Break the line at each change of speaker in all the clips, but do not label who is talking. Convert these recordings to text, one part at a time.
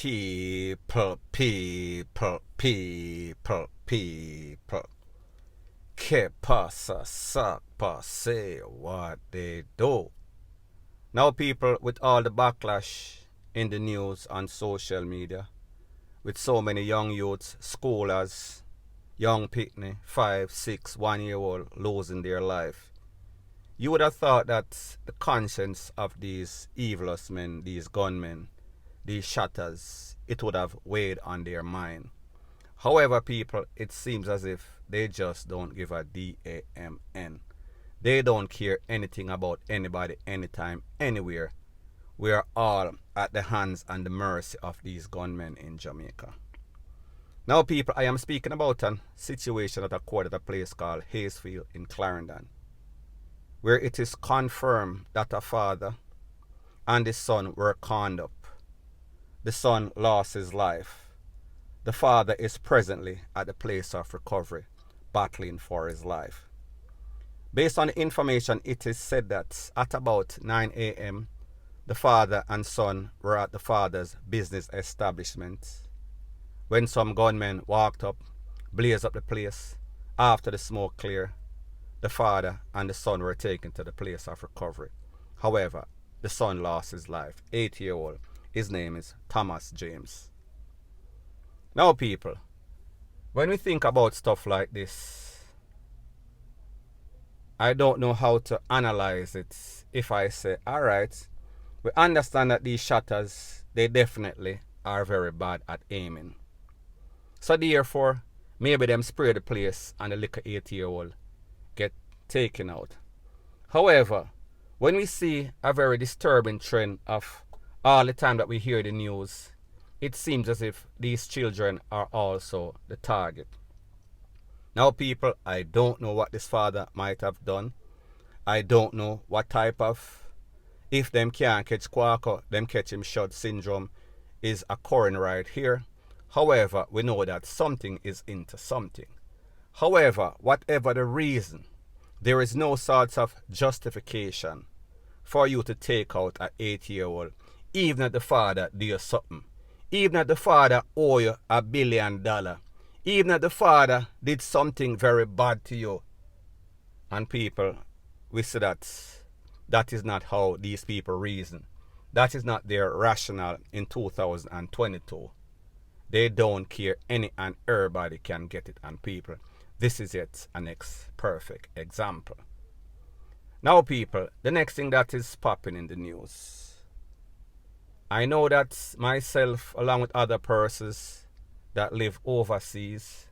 People. Que pasa, suck, passe, what they do. Now, people, with all the backlash in the news on social media, with so many young youths, scholars, young pitney, 5, 6, 1-year-old losing their life, you would have thought that the conscience of these evilous men, these gunmen, these shatters, it would have weighed on their mind. However, people, it seems as if they just don't give a damn. They don't care anything about anybody, anytime, anywhere. We are all at the hands and the mercy of these gunmen in Jamaica. Now, people, I am speaking about a situation that occurred at a place called Hayesfield in Clarendon, where it is confirmed that a father and his son were conned up. The son lost his life. The father is presently at the place of recovery, battling for his life. Based on the information, it is said that at about 9 a.m., the father and son were at the father's business establishment when some gunmen walked up, blazed up the place. After the smoke cleared, the father and the son were taken to the place of recovery. However, the son lost his life, 8-year-old. His name is Thomas James. Now, people, when we think about stuff like this, I don't know how to analyze it. If I say, all right, we understand that these shatters, they definitely are very bad at aiming. So therefore, maybe them spray the place and the little 8-year-old get taken out. However, when we see a very disturbing trend of all the time that we hear the news, it seems as if these children are also the target. Now, people, I don't know what this father might have done. I don't know what type of, if them can't catch Quaco, them catch him shot syndrome is occurring right here. However, we know that something is into something. However, whatever the reason, there is no sort of justification for you to take out an 8-year-old, even if the father do something. Even if the father owe you $1 billion, even if the father did something very bad to you. And people, we see that that is not how these people reason. That is not their rationale in 2022. They don't care, any and everybody can get it. And people, this is yet a next perfect example. Now, people, the next thing that is popping in the news. I know that myself, along with other persons that live overseas,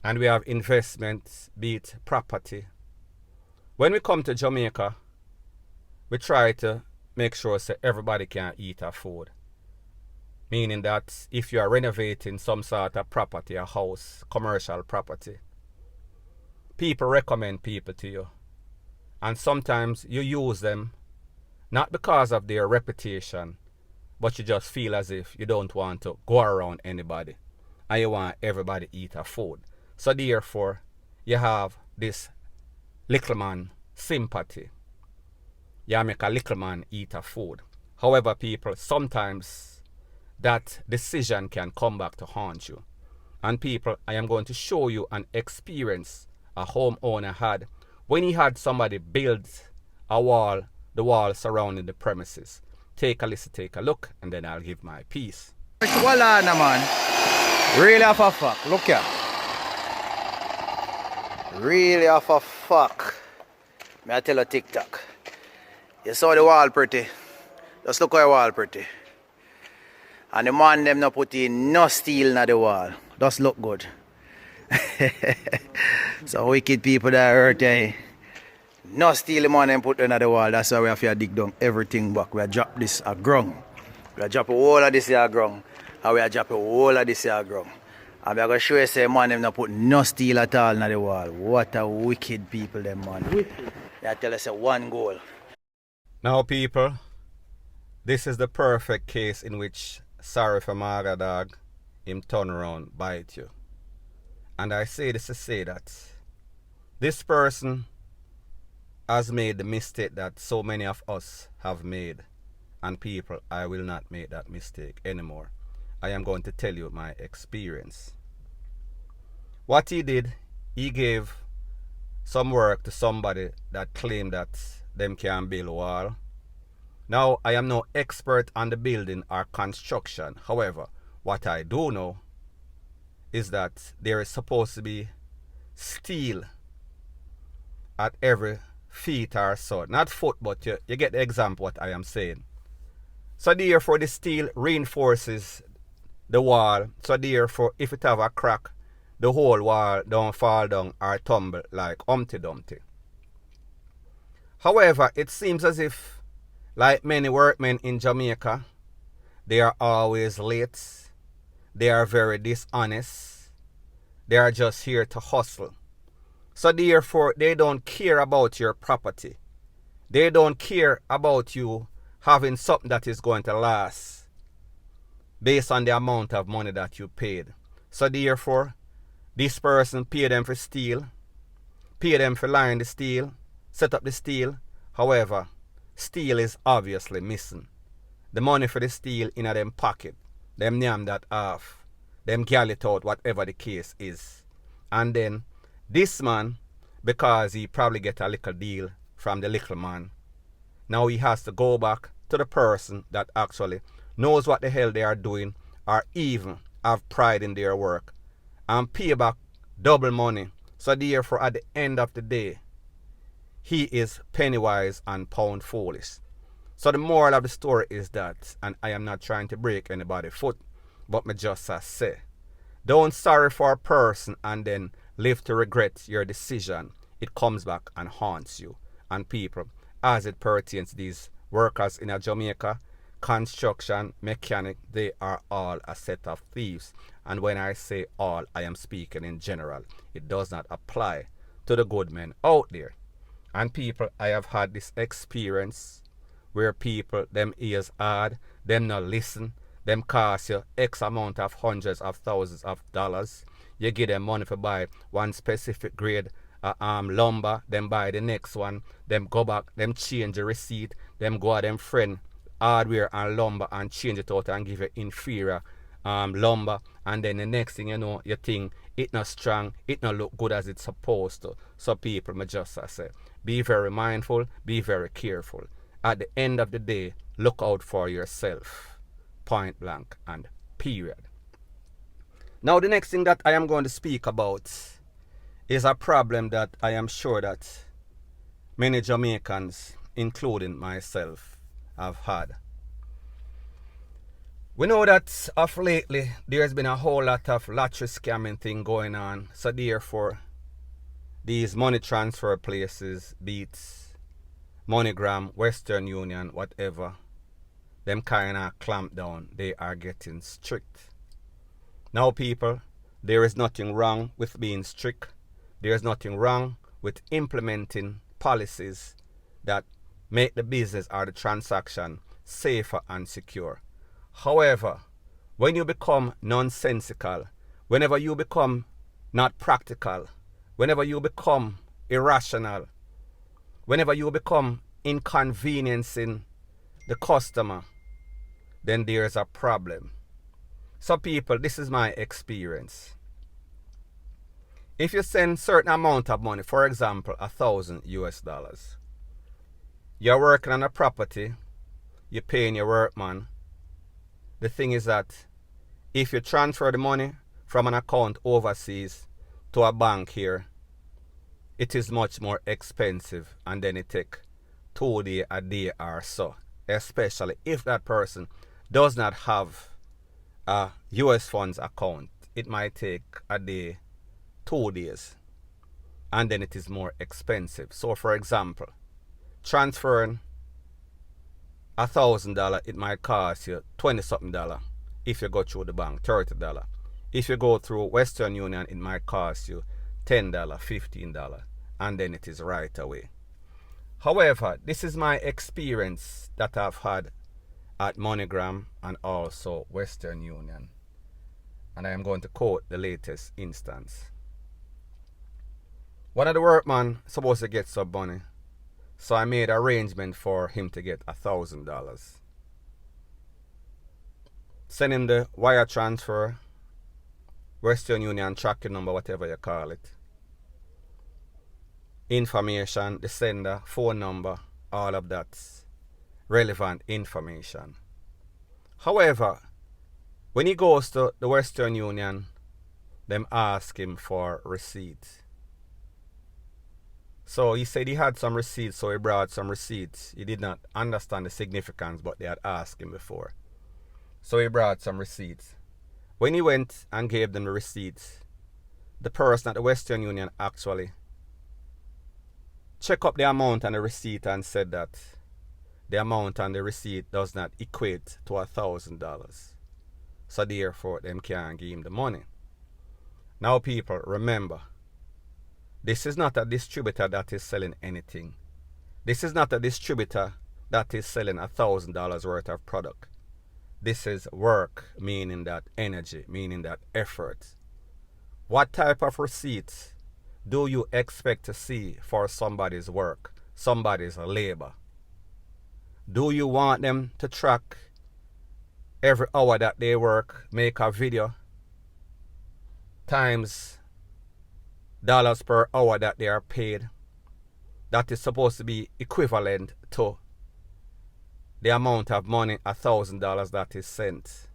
and we have investments, be it property. When we come to Jamaica, we try to make sure that everybody can eat our food. Meaning that if you are renovating some sort of property, a house, commercial property, people recommend people to you. And sometimes you use them not because of their reputation, but you just feel as if you don't want to go around anybody and you want everybody eat a food. So therefore, you have this little man sympathy. You make a little man eat a food. However, people, sometimes that decision can come back to haunt you. And people, I am going to show you an experience a homeowner had when he had somebody build a wall, the wall surrounding the premises. Take a listen, take a look, and then I'll give my piece.
Wala na man. Really off a fuck. Look here. Really off a fuck. May I tell a TikTok. You saw the wall pretty. Just look at the wall pretty. And the man them not put in no steel in the wall. Just look good. So wicked people that hurt eh. No steel the man them put in the wall. That's why we have to dig down everything back. We have drop this a ground. We have drop a whole of this here ground. And we have drop a whole of this here ground. And we are going to show you say man them not put no steel at all in the wall. What a wicked people them man. Wicked. They tell us one goal.
Now, people, this is the perfect case in which sorry for Maga dog, him turn around, bite you. And I say this to say that this person has made the mistake that so many of us have made. And people, I will not make that mistake anymore. I am going to tell you my experience. What he did, he gave some work to somebody that claimed that them can build a wall. Now, I am no expert on the building or construction. However, what I do know is that there is supposed to be steel at every feet or so. Not foot, but you get the example what I am saying. So therefore, the steel reinforces the wall. So therefore, if it have a crack, the whole wall don't fall down or tumble like Humpty Dumpty. However, it seems as if, like many workmen in Jamaica, they are always late. They are very dishonest. They are just here to hustle. So therefore, they don't care about your property. They don't care about you having something that is going to last based on the amount of money that you paid. So therefore, this person paid them for steel, paid them for line the steel, set up the steel. However, steel is obviously missing. The money for the steel in them pocket. Them name that off. Them gal it out, whatever the case is. And then this man, because he probably get a little deal from the little man, now he has to go back to the person that actually knows what the hell they are doing or even have pride in their work and pay back double money. So therefore, at the end of the day, he is penny wise and pound foolish. So the moral of the story is that, and I am not trying to break anybody's foot, but me just say, don't sorry for a person and then live to regret your decision. It comes back and haunts you. And people, as it pertains to these workers in Jamaica, construction, mechanic, they are all a set of thieves. And when I say all, I am speaking in general. It does not apply to the good men out there. And people, I have had this experience where people, them ears hard, them not listen, them cost you X amount of hundreds of thousands of dollars. You give them money for buy one specific grade lumber, them buy the next one, them go back, them change the receipt, them go at them friend hardware and lumber and change it out and give you inferior lumber, and then the next thing you know, you think it not strong, it not look good as it's supposed to. So people, me just say, be very mindful, be very careful. At the end of the day, look out for yourself. Point blank and period. Now the next thing that I am going to speak about is a problem that I am sure that many Jamaicans, including myself, have had. We know that of lately there's been a whole lot of lottery scamming thing going on. So therefore, these money transfer places, Beats, MoneyGram, Western Union, whatever, them kind of clamp down. They are getting strict. Now people, there is nothing wrong with being strict. There is nothing wrong with implementing policies that make the business or the transaction safer and secure. However, when you become nonsensical, whenever you become not practical, whenever you become irrational, whenever you become inconveniencing the customer, then there's a problem. So people, this is my experience. If you send certain amount of money, for example, $1,000, you're working on a property, you're paying your workman. The thing is that if you transfer the money from an account overseas to a bank here, it is much more expensive, and then it take 2 days, a day or so, especially if that person does not have a US funds account. It might take a day, 2 days, and then it is more expensive. So for example, transferring $1,000, it might cost you $20-something if you go through the bank, $30. If you go through Western Union, it might cost you $10, $15, and then it is right away. However, this is my experience that I've had at MoneyGram and also Western Union, and I am going to quote the latest instance. One of the workmen supposed to get some money, so I made arrangement for him to get $1,000. send him the wire transfer, Western Union tracking number, whatever you call it, information, the sender, phone number, all of that's relevant information. However, when he goes to the Western Union, them ask him for receipts. So he said he had some receipts, so he brought some receipts. He did not understand the significance, but they had asked him before. So he brought some receipts. When he went and gave them the receipts, the person at the Western Union actually checked up the amount on the receipt and said that the amount on the receipt does not equate to $1,000. So therefore, them can't give him the money. Now people, remember, this is not a distributor that is selling anything. This is not a distributor that is selling $1,000 worth of product. This is work, meaning that energy, meaning that effort. What type of receipts do you expect to see for somebody's work, somebody's labor? Do you want them to track every hour that they work, make a video, times dollars per hour that they are paid? That is supposed to be equivalent to the amount of money, $1,000 that is sent.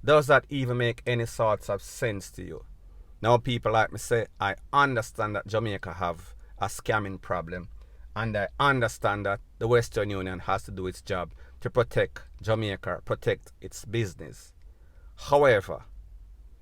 Does that even make any sorts of sense to you? Now people like me say, I understand that Jamaica have a scamming problem, and I understand that the Western Union has to do its job to protect Jamaica, protect its business. However,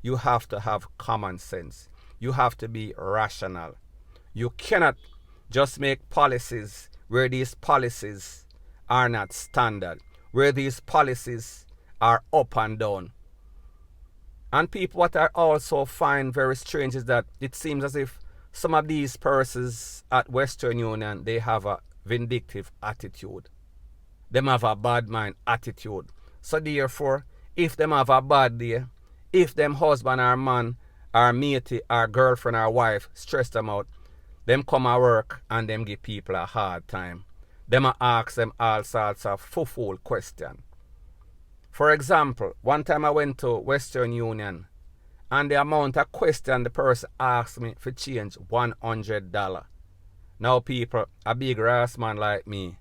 you have to have common sense. You have to be rational. You cannot just make policies where these policies are not standard, where these policies are up and down. And people, what I also find very strange is that it seems as if some of these persons at Western Union, they have a vindictive attitude. Them have a bad mind attitude. So therefore, if them have a bad day, if them husband or man or matey or girlfriend or wife stress them out, them come at work and them give people a hard time. Them ask them all sorts of fool questions. For example, one time I went to Western Union and the amount of question the person asked me for change $100. Now people, a big ass man like me,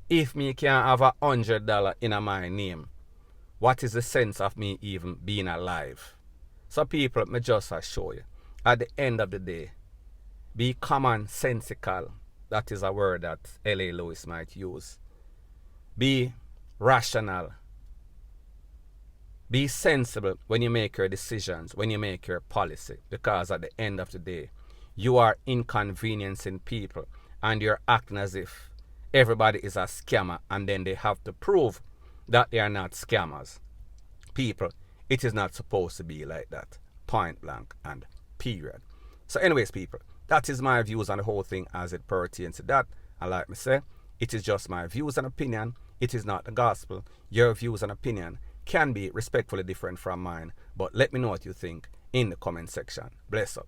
if me can't have $100 in my name, what is the sense of me even being alive? So people, me just show you, at the end of the day, be commonsensical. That is a word that L.A. Lewis might use. Be rational. Be sensible when you make your decisions, when you make your policy. Because at the end of the day, you are inconveniencing people and you're acting as if everybody is a scammer, and then they have to prove that they are not scammers. People, it is not supposed to be like that. Point blank and period. So anyways, people, that is my views on the whole thing as it pertains to that. And like me say, it is just my views and opinion. It is not the gospel. Your views and opinion can be respectfully different from mine. But let me know what you think in the comment section. Bless up.